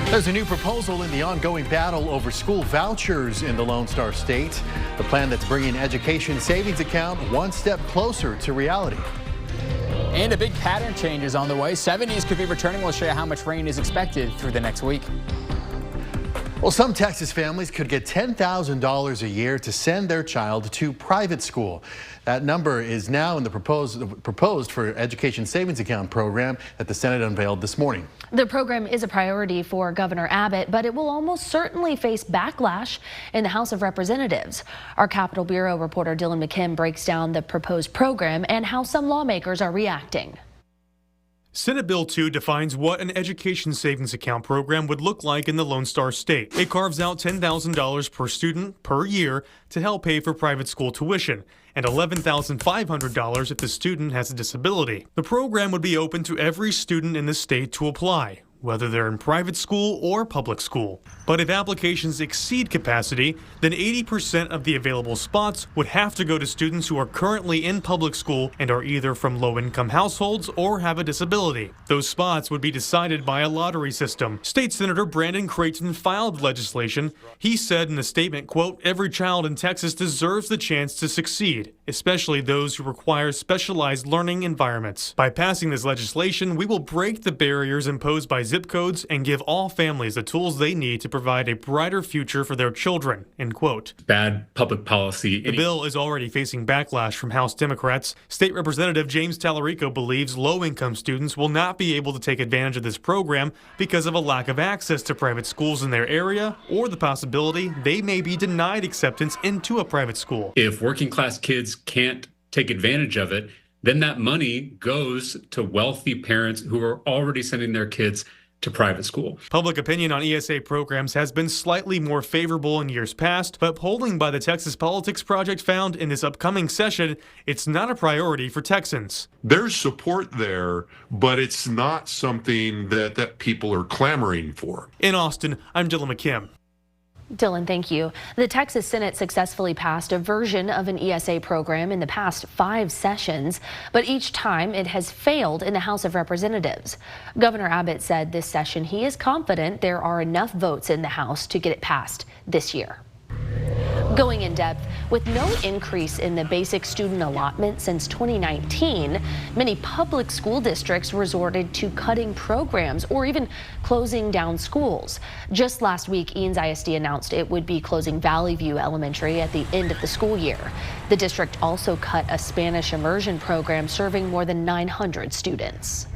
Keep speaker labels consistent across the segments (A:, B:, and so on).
A: There's a new proposal in the ongoing battle over school vouchers in the Lone Star State. The plan that's bringing education savings account one step closer to reality.
B: And a big pattern change is on the way. 70s could be returning. We'll show you how much rain is expected through the next week.
A: Well, some Texas families could get $10,000 a year to send their child to private school. That number is now in the proposed for education savings account program that the Senate unveiled this morning.
C: The program is a priority for Governor Abbott, but it will almost certainly face backlash in the House of Representatives. Our Capitol Bureau reporter Dylan McKim breaks down the proposed program and how some lawmakers are reacting.
D: Senate Bill 2 defines what an education savings account program would look like in the Lone Star State. It carves out $10,000 per student per year to help pay for private school tuition, and $11,500 if the student has a disability. The program would be open to every student in the state to apply, whether they're in private school or public school. But if applications exceed capacity, then 80% of the available spots would have to go to students who are currently in public school and are either from low-income households or have a disability. Those spots would be decided by a lottery system. State Senator Brandon Creighton filed legislation. He said in a statement, quote, "Every child in Texas deserves the chance to succeed, especially those who require specialized learning environments. By passing this legislation, we will break the barriers imposed by zip codes and give all families the tools they need to provide a brighter future for their children," end quote.
E: Bad public policy.
D: The bill is already facing backlash from House Democrats. State Representative James Tallarico believes low-income students will not be able to take advantage of this program because of a lack of access to private schools in their area or the possibility they may be denied acceptance into a private school.
E: If working class kids can't take advantage of it, then that money goes to wealthy parents who are already sending their kids to private school.
D: Public opinion on ESA programs has been slightly more favorable in years past, but polling by the Texas Politics Project found in this upcoming session, it's not a priority for Texans.
F: There's support there, but it's not something that people are clamoring for.
D: In Austin, I'm Dylan McKim.
C: Dylan, thank you. The Texas Senate successfully passed a version of an ESA program in the past 5 sessions, but each time it has failed in the House of Representatives. Governor Abbott said this session he is confident there are enough votes in the House to get it passed this year. Going in depth, with no increase in the basic student allotment since 2019, many public school districts resorted to cutting programs or even closing down schools. Just last week, Eanes ISD announced it would be closing Valley View Elementary at the end of the school year. The district also cut a Spanish immersion program serving more than 900 students.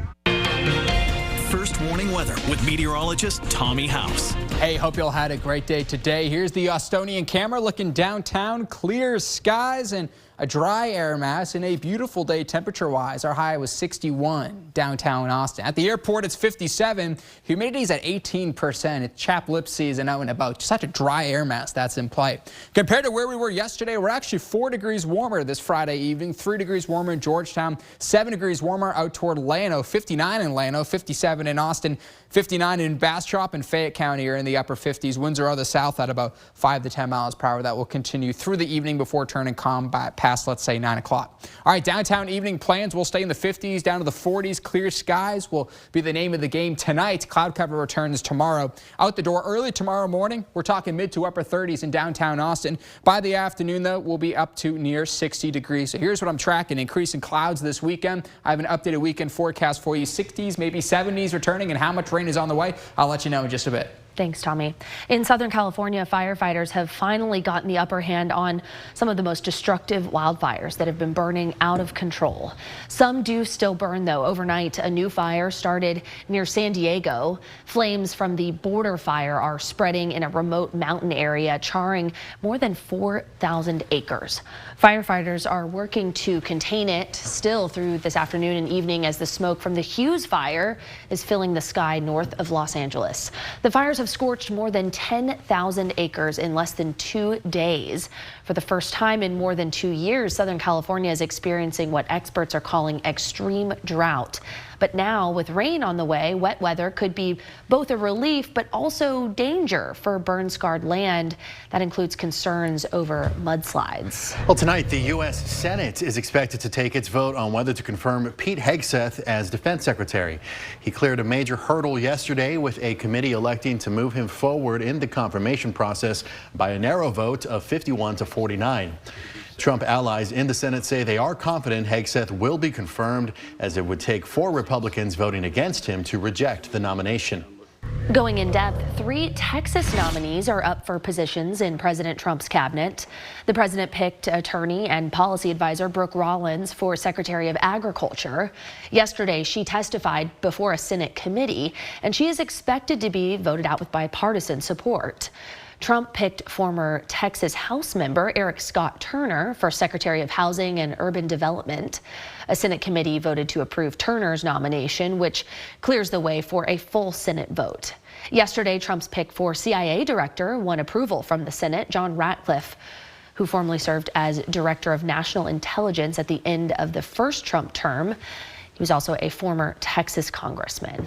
G: First warning weather with meteorologist Tommy House.
B: Hey, hope you all had a great day today. Here's the Austonian camera looking downtown, clear skies and a dry air mass and a beautiful day temperature-wise. Our high was 61 downtown Austin. At the airport, it's 57. Humidity's at 18%. It's chapped lip season out and about. Such a dry air mass that's in play. Compared to where we were yesterday, we're actually 4 degrees warmer this Friday evening, 3 degrees warmer in Georgetown, 7 degrees warmer out toward Llano, 59 in Llano, 57 in Austin, 59 in Bastrop and Fayette County are in the upper 50s. Winds are out of the south at about 5 to 10 miles per hour. That will continue through the evening before turning calm past, let's say, 9 o'clock. All right, downtown evening plans will stay in the 50s down to the 40s. Clear skies will be the name of the game tonight. Cloud cover returns tomorrow. Out the door early tomorrow morning, we're talking mid to upper 30s in downtown Austin. By the afternoon, though, we'll be up to near 60 degrees. So here's what I'm tracking. Increasing clouds this weekend. I have an updated weekend forecast for you. 60s, maybe 70s returning, and how much rain is on the way, I'll let you know in just a bit.
C: Thanks, Tommy. In Southern California, firefighters have finally gotten the upper hand on some of the most destructive wildfires that have been burning out of control. Some do still burn, though. Overnight, a new fire started near San Diego. Flames from the border fire are spreading in a remote mountain area, charring more than 4,000 acres. Firefighters are working to contain it still through this afternoon and evening as the smoke from the Hughes fire is filling the sky north of Los Angeles. The fires have scorched more than 10,000 acres in less than 2 days. For the first time in more than 2 years, Southern California is experiencing what experts are calling extreme drought. But now, with rain on the way, wet weather could be both a relief but also danger for burn-scarred land. That includes concerns over mudslides.
A: Well, tonight, the U.S. Senate is expected to take its vote on whether to confirm Pete Hegseth as Defense Secretary. He cleared a major hurdle yesterday with a committee electing to move him forward in the confirmation process by a narrow vote of 51 to 49. Trump allies in the Senate say they are confident Hegseth will be confirmed, as it would take 4 Republicans voting against him to reject the nomination.
C: Going in depth, 3 Texas nominees are up for positions in President Trump's cabinet. The president picked attorney and policy advisor Brooke Rollins for Secretary of Agriculture. Yesterday, she testified before a Senate committee, and she is expected to be voted out with bipartisan support. Trump picked former Texas House member Eric Scott Turner for Secretary of Housing and Urban Development. A Senate committee voted to approve Turner's nomination, which clears the way for a full Senate vote. Yesterday, Trump's pick for CIA director won approval from the Senate. John Ratcliffe, who formerly served as Director of National Intelligence at the end of the first Trump term. He was also a former Texas congressman.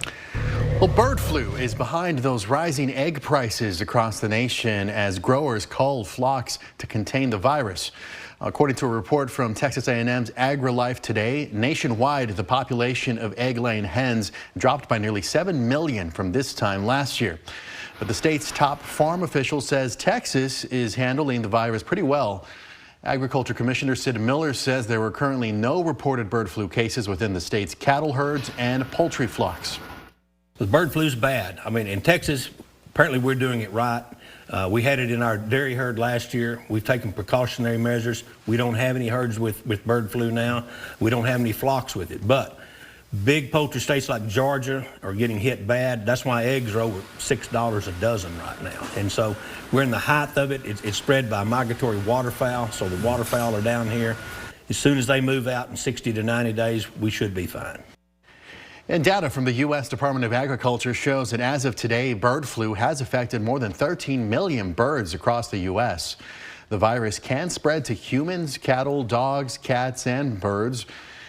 A: Well, bird flu is behind those rising egg prices across the nation as growers cull flocks to contain the virus. According to a report from Texas A&M's AgriLife Today, nationwide, the population of egg-laying hens dropped by nearly 7 million from this time last year. But the state's top farm official says Texas is handling the virus pretty well. Agriculture Commissioner Sid Miller says there were currently no reported bird flu cases within the state's cattle herds and poultry flocks.
H: The bird flu's bad. I mean, in Texas, apparently we're doing it right. We had it in our dairy herd last year. We've taken precautionary measures. We don't have any herds with bird flu now. We don't have any flocks with it. But big poultry states like Georgia are getting hit bad. That's why eggs are over $6 a dozen right now. And so we're in the height of it. It's spread by migratory waterfowl. So the waterfowl are down here. As soon as they move out in 60 to 90 days, we should be fine.
A: And data from the U.S. Department of Agriculture shows that as of today, bird flu has affected more than 13 million birds across the U.S. The virus can spread to humans, cattle, dogs, cats, and birds.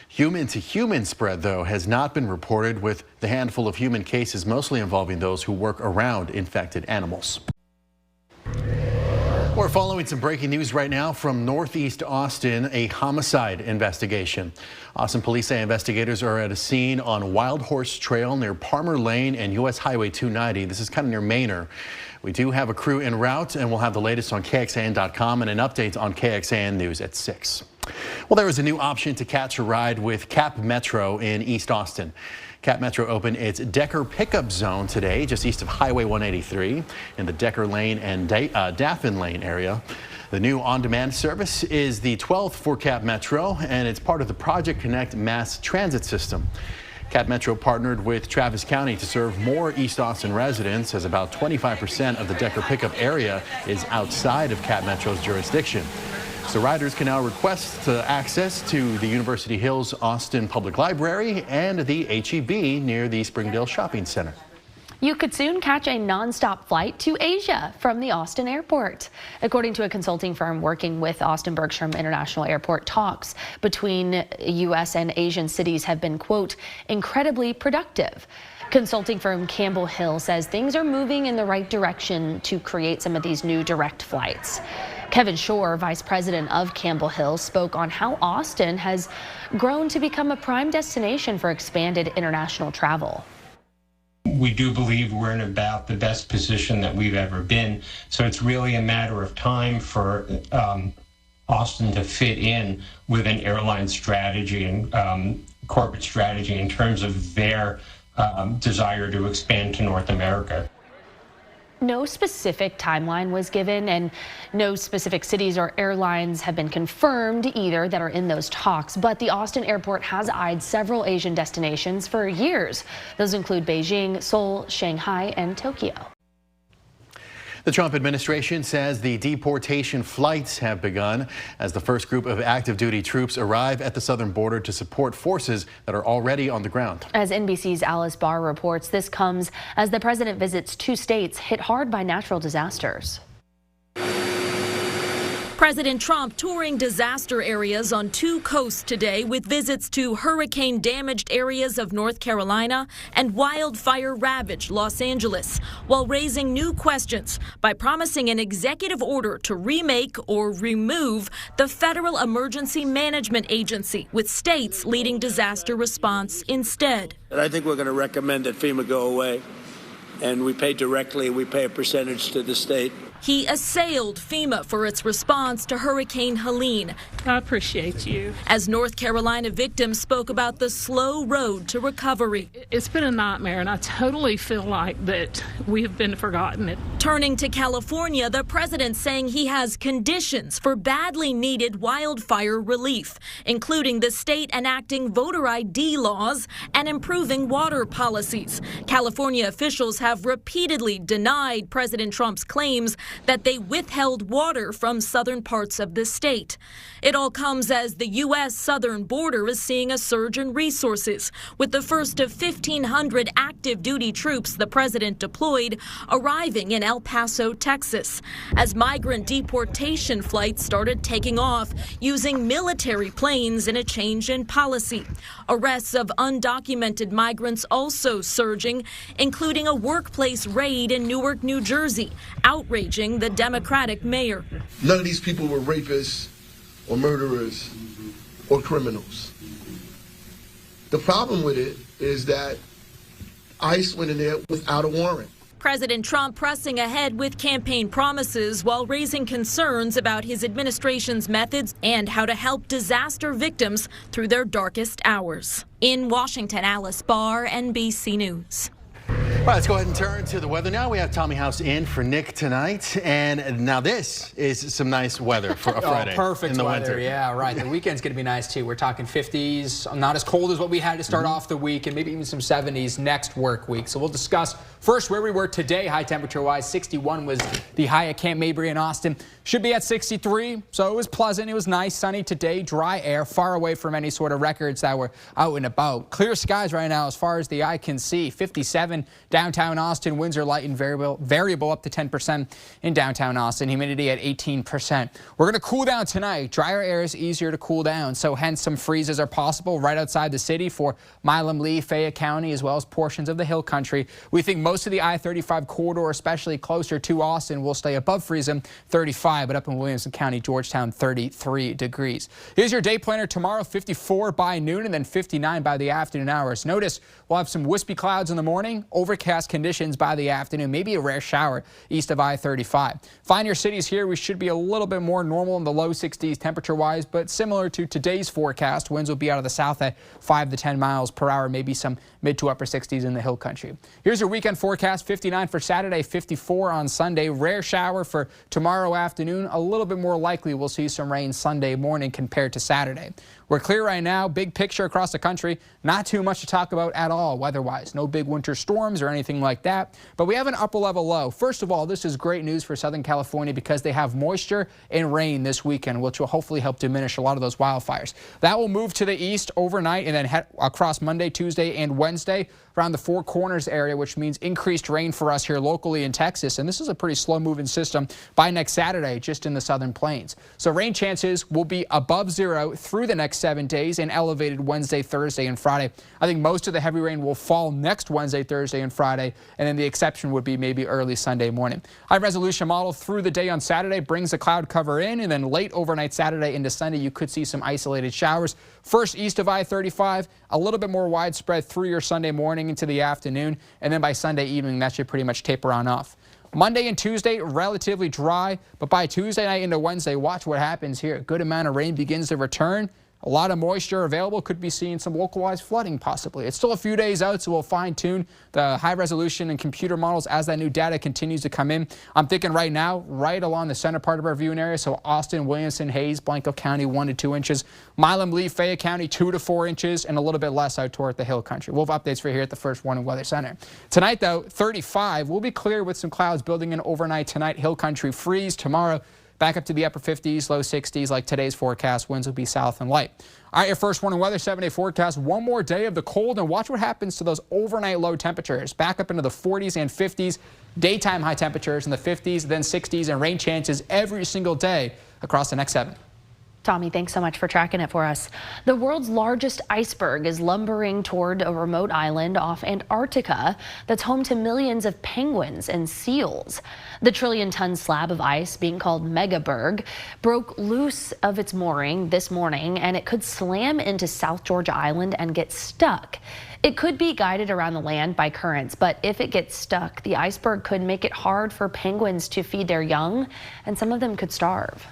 A: Human-to-human spread, though, has not been reported, with the handful of human cases mostly involving those who work around infected animals. We're following some breaking news right now from Northeast Austin, a homicide investigation. Austin police say investigators are at a scene on Wild Horse Trail near Palmer Lane and U.S. Highway 290. This is kind of near Manor. We do have a crew en route, and we'll have the latest on KXAN.com and an update on KXAN News at 6. Well, there is a new option to catch a ride with Cap Metro in East Austin. Cap Metro opened its Decker pickup zone today, just east of Highway 183 in the Decker Lane and Daffin Lane area. The new on-demand service is the 12th for Cap Metro, and it's part of the Project Connect mass transit system. Cap Metro partnered with Travis County to serve more East Austin residents, as about 25% of the Decker pickup area is outside of Cap Metro's jurisdiction. So riders can now request access to the University Hills Austin Public Library and the H-E-B near the Springdale Shopping Center.
C: You could soon catch a nonstop flight to Asia from the Austin airport. According to a consulting firm working with Austin Bergstrom International Airport, talks between U.S. and Asian cities have been, quote, incredibly productive. Consulting firm Campbell Hill says things are moving in the right direction to create some of these new direct flights. Kevin Shore, vice president of Campbell Hill, spoke on how Austin has grown to become a prime destination for expanded international travel.
I: We do believe we're in about the best position that we've ever been. So it's really a matter of time for Austin to fit in with an airline strategy and corporate strategy in terms of their desire to expand to North America.
C: No specific timeline was given, and no specific cities or airlines have been confirmed either that are in those talks. But the Austin airport has eyed several Asian destinations for years. Those include Beijing, Seoul, Shanghai, and Tokyo.
A: The Trump administration says the deportation flights have begun as the first group of active duty troops arrive at the southern border to support forces that are already on the ground. As
C: NBC's Alice Barr reports, this comes as the president visits 2 states hit hard by natural disasters.
J: President Trump touring disaster areas on 2 coasts today with visits to hurricane-damaged areas of North Carolina and wildfire-ravaged Los Angeles, while raising new questions by promising an executive order to remake or remove the Federal Emergency Management Agency, with states leading disaster response instead.
K: And I think we're going to recommend that FEMA go away, and we pay directly, we pay a percentage to the state.
J: He assailed FEMA for its response to Hurricane Helene.
L: I appreciate you.
J: As North Carolina victims spoke about the slow road to recovery.
L: It's been a nightmare, and I totally feel like that we have been forgotten.
J: Turning to California, the president saying he has conditions for badly needed wildfire relief, including the state enacting voter ID laws and improving water policies. California officials have repeatedly denied President Trump's claims that they withheld water from southern parts of the state. It all comes as the U.S. southern border is seeing a surge in resources, with the first of 1,500 active duty troops the president deployed arriving in El Paso, Texas, as migrant deportation flights started taking off using military planes in a change in policy. Arrests of undocumented migrants also surging, including a workplace raid in Newark, New Jersey, outraging the Democratic mayor.
M: None of these people were rapists or murderers or criminals. The problem with it is that ICE went in there without a warrant.
J: President Trump pressing ahead with campaign promises while raising concerns about his administration's methods and how to help disaster victims through their darkest hours. In Washington, Alice Barr, NBC News.
A: All right, let's go ahead and turn to the weather now. We have Tommy House in for Nick tonight. And now this is some nice weather for a Friday.
B: Perfect
A: in the
B: weather.
A: winter.
B: Yeah, right. The weekend's going to be nice, too. We're talking 50s, not as cold as what we had to start off the week, and maybe even some 70s next work week. So we'll discuss first where we were today, high temperature-wise. 61 was the high at Camp Mabry in Austin. Should be at 63, so it was pleasant. It was nice, sunny today, dry air, far away from any sort of records that were out and about. Clear skies right now as far as the eye can see. 57 downtown Austin, winds are light and variable up to 10% in downtown Austin. Humidity at 18%. We're going to cool down tonight. Drier air is easier to cool down, so hence some freezes are possible right outside the city for Milam, Lee, Fayette County, as well as portions of the Hill Country. We think most of the I-35 corridor, especially closer to Austin, will stay above freezing, 35, but up in Williamson County, Georgetown, 33 degrees. Here's your day planner tomorrow, 54 by noon and then 59 by the afternoon hours. Notice we'll have some wispy clouds in the morning, overcast conditions by the afternoon, maybe a rare shower east of I-35. Find your cities here. We should be a little bit more normal in the low 60s temperature-wise, but similar to today's forecast, winds will be out of the south at 5 to 10 miles per hour, maybe some mid to upper 60s in the Hill Country. Here's your weekend forecast, 59 for Saturday, 54 on Sunday. Rare shower for tomorrow afternoon. A little bit more likely we'll see some rain Sunday morning compared to Saturday. We're clear right now, big picture across the country. Not too much to talk about at all weather-wise. No big winter storms or anything like that. But we have an upper-level low. First of all, this is great news for Southern California because they have moisture and rain this weekend, which will hopefully help diminish a lot of those wildfires. That will move to the east overnight and then head across Monday, Tuesday, and Wednesday around the Four Corners area, which means increased rain for us here locally in Texas. And this is a pretty slow-moving system by next Saturday just in the southern plains. So rain chances will be above zero through the next 7 days and elevated Wednesday, Thursday, and Friday. I think most of the heavy rain will fall next Wednesday, Thursday, and Friday, and then the exception would be maybe early Sunday morning. High-resolution model through the day on Saturday brings the cloud cover in, and then late overnight Saturday into Sunday, you could see some isolated showers. First east of I-35, a little bit more widespread through your Sunday morning into the afternoon, and then by Sunday evening, that should pretty much taper on off. Monday and Tuesday, relatively dry, but by Tuesday night into Wednesday, watch what happens here. A good amount of rain begins to return. A lot of moisture available, could be seeing some localized flooding possibly. It's still a few days out, so we'll fine-tune the high resolution and computer models as that new data continues to come in. I'm thinking right now, right along the center part of our viewing area, so Austin, Williamson, Hayes, Blanco County, 1 to 2 inches. Milam, Lee, Fayette County, 2 to 4 inches, and a little bit less out toward the Hill Country. We'll have updates for you here at the First Warning Weather Center. Tonight, though, 35. We'll be clear with some clouds building in overnight tonight. Hill Country freeze tomorrow. Back up to the upper 50s, low 60s like today's forecast. Winds will be south and light. All right, your First Warning Weather 7-day forecast. One more day of the cold, and watch what happens to those overnight low temperatures. Back up into the 40s and 50s. Daytime high temperatures in the 50s, then 60s, and rain chances every single day across the next 7.
C: Tommy, thanks so much for tracking it for us. The world's largest iceberg is lumbering toward a remote island off Antarctica that's home to millions of penguins and seals. The trillion-ton slab of ice, being called Megaberg, broke loose of its mooring this morning, and it could slam into South Georgia Island and get stuck. It could be guided around the land by currents, but if it gets stuck, the iceberg could make it hard for penguins to feed their young, and some of them could starve.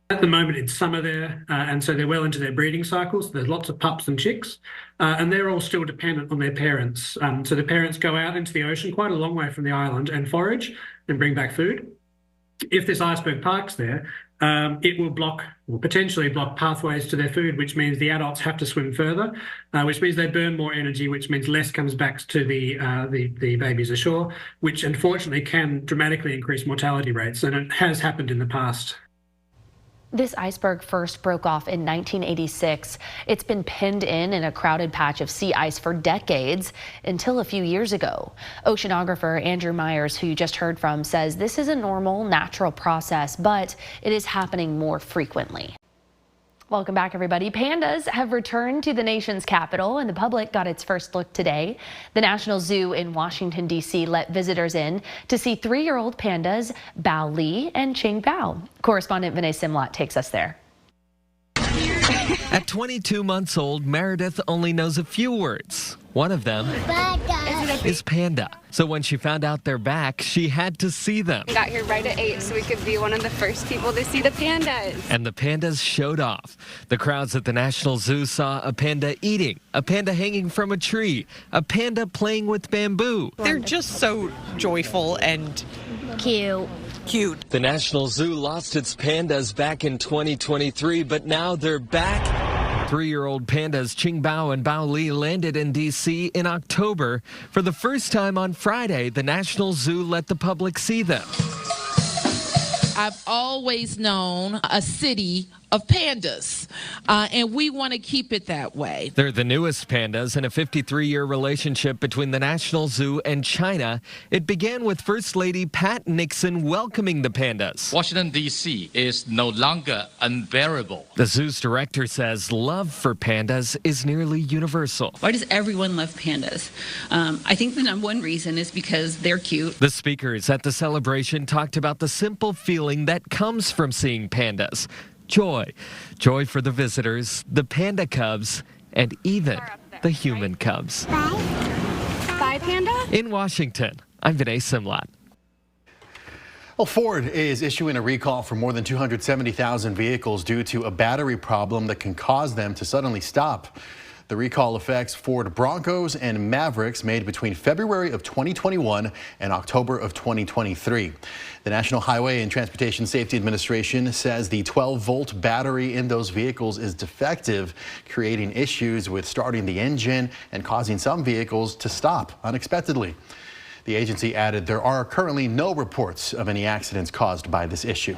N: At the moment, it's summer there, and so they're well into their breeding cycles. There's lots of pups and chicks, and they're all still dependent on their parents. So the parents go out into the ocean quite a long way from the island and forage and bring back food. If this iceberg parks there, it will potentially block pathways to their food, which means the adults have to swim further, which means they burn more energy, which means less comes back to the babies ashore, which unfortunately can dramatically increase mortality rates, and it has happened in the past.
C: This iceberg first broke off in 1986. It's been pinned in a crowded patch of sea ice for decades until a few years ago. Oceanographer Andrew Myers, who you just heard from, says this is a normal, natural process, but it is happening more frequently. Welcome back, everybody. Pandas have returned to the nation's capital, and the public got its first look today. The National Zoo in Washington, D.C. let visitors in to see 3-year-old pandas Bao Li and Ching Bao. Correspondent Vinay Simlat takes us there.
O: At 22 months old, Meredith only knows a few words. One of them is panda. So when she found out they're back, she had to see them.
P: We got here right at 8 so we could be one of the first people to see the pandas.
O: And the pandas showed off. The crowds at the National Zoo saw a panda eating, a panda hanging from a tree, a panda playing with bamboo.
Q: They're just so joyful and
C: cute.
O: The National Zoo lost its pandas back in 2023, but now they're back. 3-year-old pandas Ching Bao and Bao Li landed in D.C. in October. For the first time on Friday, the National Zoo let the public see them.
R: I've always known a city of pandas, and we want to keep it that way.
O: They're the newest pandas in a 53-year relationship between the National Zoo and China. It began with First Lady Pat Nixon welcoming the pandas.
S: Washington, D.C. is no longer unbearable.
O: The zoo's director says love for pandas is nearly universal.
T: Why does everyone love pandas? I think the number one reason is because they're cute.
O: The speakers at the celebration talked about the simple feeling that comes from seeing pandas. Joy. Joy for the visitors, the panda cubs, and even the human cubs.
P: Bye, panda.
O: In Washington, I'm Vinay Simlat.
A: Well, Ford is issuing a recall for more than 270,000 vehicles due to a battery problem that can cause them to suddenly stop. The recall affects Ford Broncos and Mavericks made between February of 2021 and October of 2023. The National Highway and Transportation Safety Administration says the 12-volt battery in those vehicles is defective, creating issues with starting the engine and causing some vehicles to stop unexpectedly. The agency added there are currently no reports of any accidents caused by this issue.